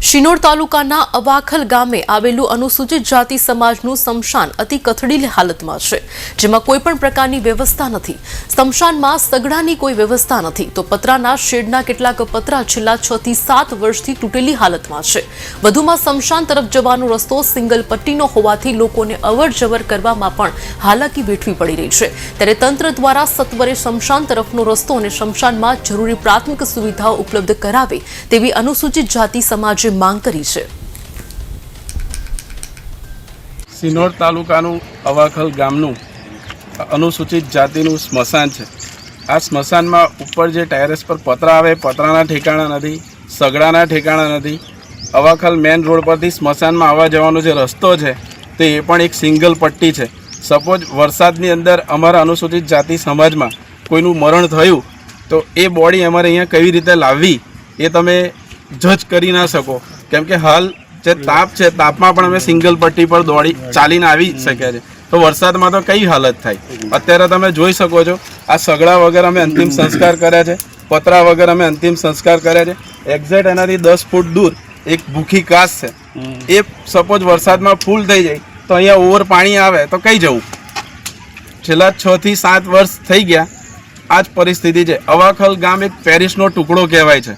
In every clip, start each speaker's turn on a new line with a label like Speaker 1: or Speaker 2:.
Speaker 1: શિનોર તાલુકાના અવાખલ ગામે આવેલું અનુસૂચિત જાતિ સમાજનું સ્મશાન અતિ કથળીલી હાલતમાં છે, જેમાં કોઈ પણ પ્રકારની વ્યવસ્થા નથી। સ્મશાનમાં સગડાની કોઈ વ્યવસ્થા નથી, તો પતરાના શેડના કેટલાક પતરા છેલ્લા 6 થી 7 વર્ષથી તૂટેલી હાલતમાં છે। વધુમાં સ્મશાન તરફ જવાનો રસ્તો સિંગલ પટ્ટીનો હોવાથી લોકોને અવરજવર કરવામાં પણ હાલાકી વેઠવી પડી રહી છે। ત્યારે તંત્ર દ્વારા સત્વરે સ્મશાન તરફનો રસ્તો અને સ્મશાનમાં જરૂરી પ્રાથમિક સુવિધાઓ ઉપલબ્ધ કરાવે તેવી અનુસૂચિત જાતિ સમાજે માંગ કરી છે।
Speaker 2: શિનોર તાલુકાનું અવાખલ ગામનું અનુસૂચિત જાતિનું સ્મશાન છે। આ સ્મશાનમાં ઉપર જે ટેરેસ પર પતરા આવે, પતરાના ઠેકાણા નથી, સગડાના ઠેકાણા નથી। અવાખલ મેન રોડ પરથી સ્મશાનમાં આવવા જવાનો જે રસ્તો છે તે એ પણ એક સિંગલ પટ્ટી છે। સપોઝ વરસાદની અંદર અમારા અનુસૂચિત જાતિ સમાજમાં કોઈનું મરણ થયું તો એ બોડી અમારે અહીંયા કેવી રીતે લાવવી એ તમે જજ કરી ના શકો, કેમ કે હાલ જે તાપ છે તાપમાં પણ અમે સિંગલ પટ્ટી પર દોડી ચાલીને આવી શક્યા છે, તો વરસાદમાં તો કઈ હાલત થાય। અત્યારે તમે જોઈ શકો છો આ સગડા વગર અમે અંતિમ સંસ્કાર કર્યા છે, પતરા વગર અમે અંતિમ સંસ્કાર કર્યા છે। એક્ઝેક્ટ એનાથી 10 ફૂટ દૂર એક ભૂખી કાસ છે, એ સપોઝ વરસાદમાં ફૂલ થઈ જાય તો અહીંયા ઓવર પાણી આવે તો કઈ જવું। છેલ્લા 6 થી 7 વર્ષ થઈ ગયા આ જ પરિસ્થિતિ છે। અવાખલ ગામ એક પેરિસનો ટુકડો કહેવાય છે।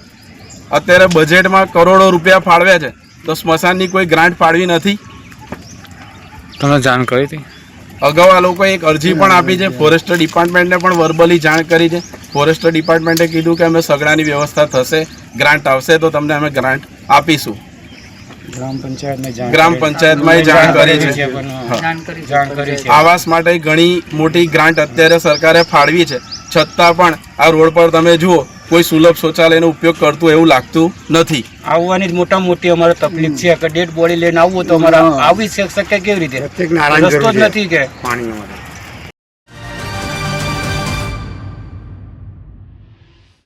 Speaker 2: અત્યારે બજેટમાં કરોડો રૂપિયા ફાળવ્યા છે તો સ્મશાનની કોઈ ગ્રાન્ટ ફાળવી નથી।
Speaker 3: તમને જાણ કરી હતી?
Speaker 2: અગાઉ આ લોકોએ એક અરજી પણ આપી છે, ફોરેસ્ટ ડિપાર્ટમેન્ટને પણ વર્બલી જાણ કરી છે। ફોરેસ્ટ ડિપાર્ટમેન્ટે કીધું કે અમે સગડાની વ્યવસ્થા થશે, ગ્રાન્ટ આવશે તો તમને અમે ગ્રાન્ટ આપીશું। ગ્રામ પંચાયતમાં જાણ કરી છે। આવાસ માટે ઘણી મોટી ગ્રાન્ટ અત્યારે સરકારે ફાળવી છે, છતાં પણ આ રોડ પર તમે જુઓ કોઈ સુલભ શૌચાલયનો ઉપયોગ કરતું એવું લાગતું નથી।
Speaker 4: આવવાની જ મોટી અમારે તકલીફ છે કે ડેડ બોડી લઈને આવવું તો અમારે આવી શકે કેવી રીતે? રસ્તો જ નથી કે પાણી